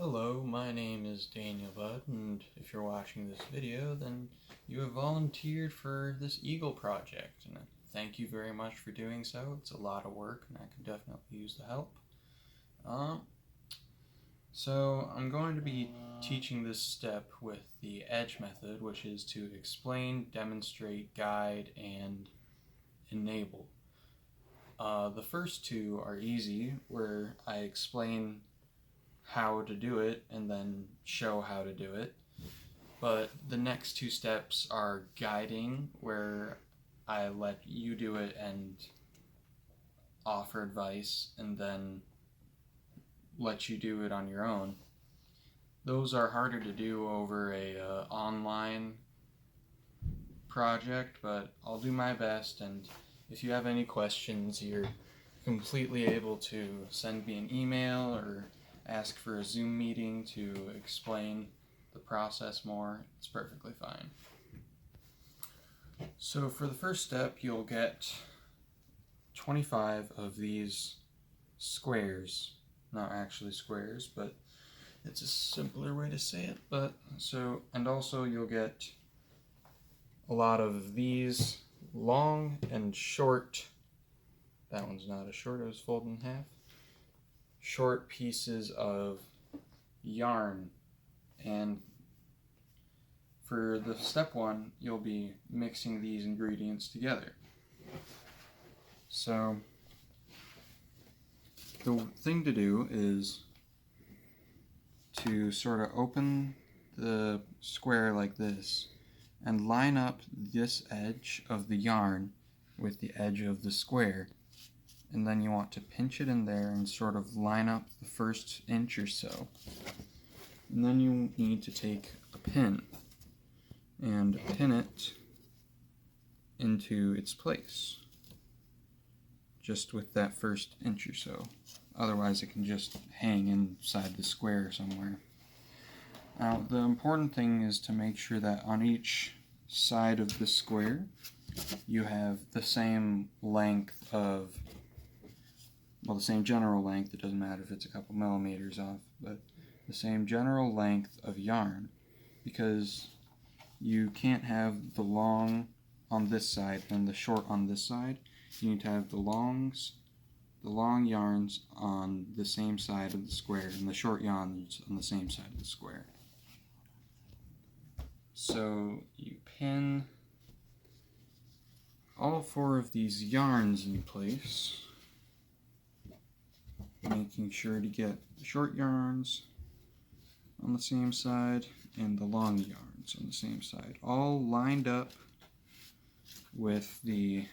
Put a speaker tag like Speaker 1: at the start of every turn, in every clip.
Speaker 1: Hello, my name is Daniel Budd, and if you're watching this video, then you have volunteered for this Eagle project, and thank you very much for doing so. It's a lot of work, and I could definitely use the help. So I'm going to be teaching this step with the EDGE method, which is to explain, demonstrate, guide, and enable. The first two are easy, where I explain how to do it and then show how to do it. But the next two steps are guiding, where I let you do it and offer advice and then let you do it on your own. Those are harder to do over a online project, but I'll do my best, and if you have any questions, you're completely able to send me an email or ask for a Zoom meeting to explain the process more. It's perfectly fine. So for the first step, you'll get 25 of these squares. Not actually squares, but it's a simpler way to say it. And also you'll get a lot of these long and short. That one's not a short, it was folded in half. Short pieces of yarn, and for the step one you'll be mixing these ingredients together. So the thing to do is to sort of open the square like this and line up this edge of the yarn with the edge of the square. And then you want to pinch it in there and sort of line up the first inch or so. And then you need to take a pin and pin it into its place, just with that first inch or so. Otherwise it can just hang inside the square somewhere. Now the important thing is to make sure that on each side of the square you have the same length of, well, the same general length. It doesn't matter if it's a couple millimeters off, but the same general length of yarn, because you can't have the long on this side and the short on this side. You need to have the long yarns on the same side of the square and the short yarns on the same side of the square. So you pin all four of these yarns in place, making sure to get the short yarns on the same side and the long yarns on the same side, all lined up with the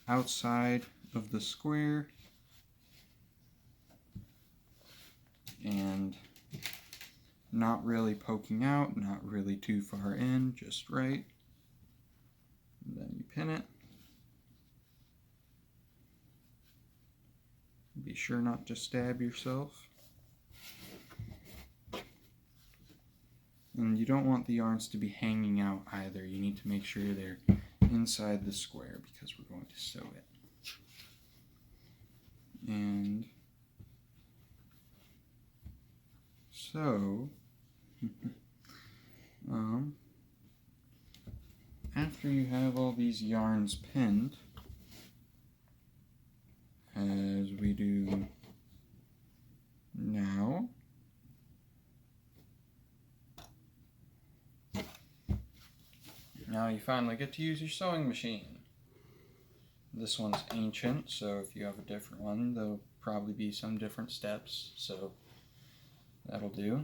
Speaker 1: outside of the square and not really poking out, not really too far in, just right. And then you pin it. Be sure not to stab yourself. And you don't want the yarns to be hanging out either. You need to make sure they're inside the square because we're going to sew it. And so, after you have all these yarns pinned, as we do now, you finally get to use your sewing machine. This one's ancient, so if you have a different one, there'll probably be some different steps, so that'll do.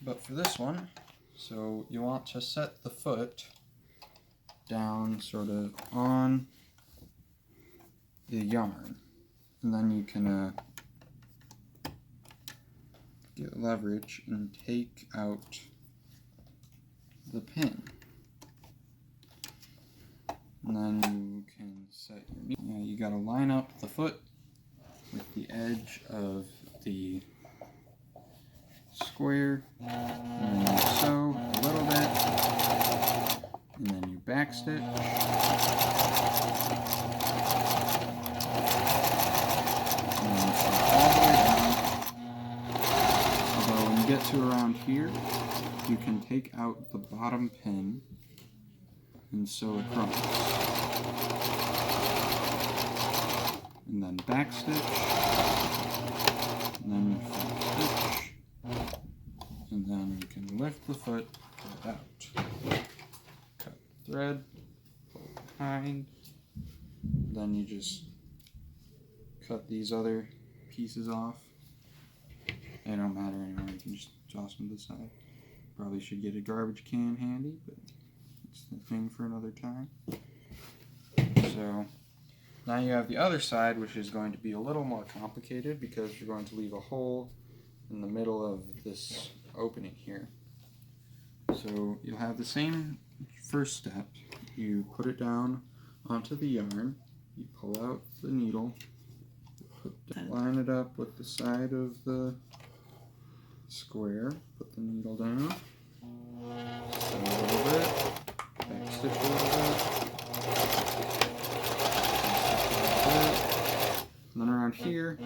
Speaker 1: But for this one, so you want to set the foot down sort of on the yarn, and then you can get leverage and take out the pin. And then you can set your knee. You gotta line up the foot with the edge of the square, and then you sew a little bit, and then you backstitch, and then you sew all the way down, get to around here, you can take out the bottom pin and sew across. And then back stitch, and then front stitch, and then you can lift the foot, pull it out. Cut the thread, pull it behind, then you just cut these other pieces off. They don't matter anymore, you can just toss them to the side. Probably should get a garbage can handy, but it's the thing for another time. So now you have the other side, which is going to be a little more complicated because you're going to leave a hole in the middle of this opening here. So you'll have the same first step. You put it down onto the yarn, you pull out the needle, line it up with the side of the square, put the needle down, sew a little bit, back stitch a little bit, and then around here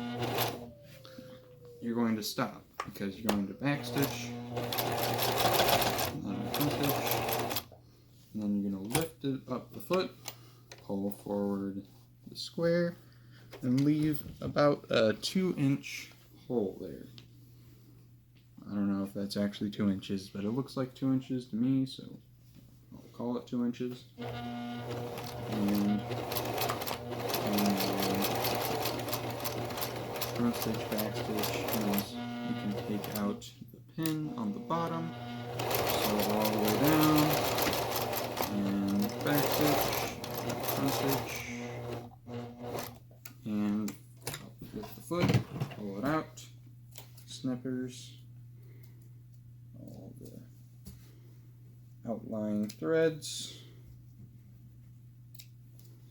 Speaker 1: you're going to stop because you're going to back stitch, and then front stitch, and then you're going to lift it up the foot, pull forward the square, and leave about a 2-inch hole there. I don't know if that's actually 2 inches, but it looks like 2 inches to me, so I'll call it 2 inches. And front stitch, back stitch means you can take out the pin on the bottom, sew all the way down, and back stitch, front stitch, and lift the foot, pull it out, snippers, all the outlying threads,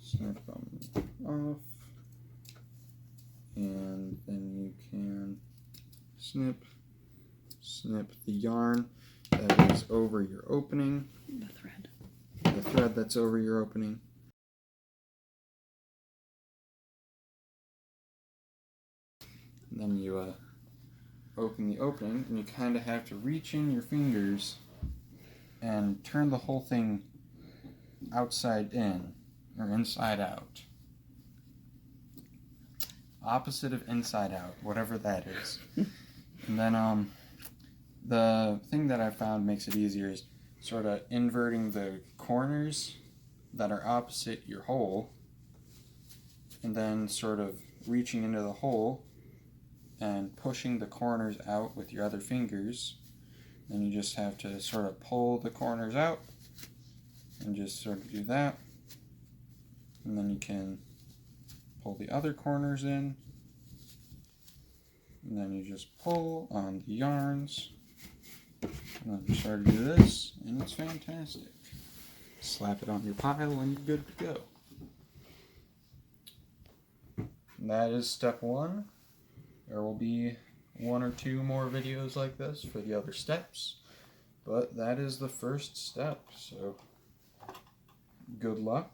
Speaker 1: snip them off, and then you can snip the yarn that is over your opening, the thread that's over your opening. And then you open the opening, and you kind of have to reach in your fingers and turn the whole thing outside in, or inside out. Opposite of inside out, whatever that is. And then the thing that I found makes it easier is sort of inverting the corners that are opposite your hole, and then sort of reaching into the hole and pushing the corners out with your other fingers. Then you just have to sort of pull the corners out and just sort of do that. And then you can pull the other corners in. And then you just pull on the yarns. And then you start to do this, and it's fantastic. Slap it on your pile and you're good to go. And that is step 1. There will be 1 or 2 more videos like this for the other steps, but that is the first step, so good luck.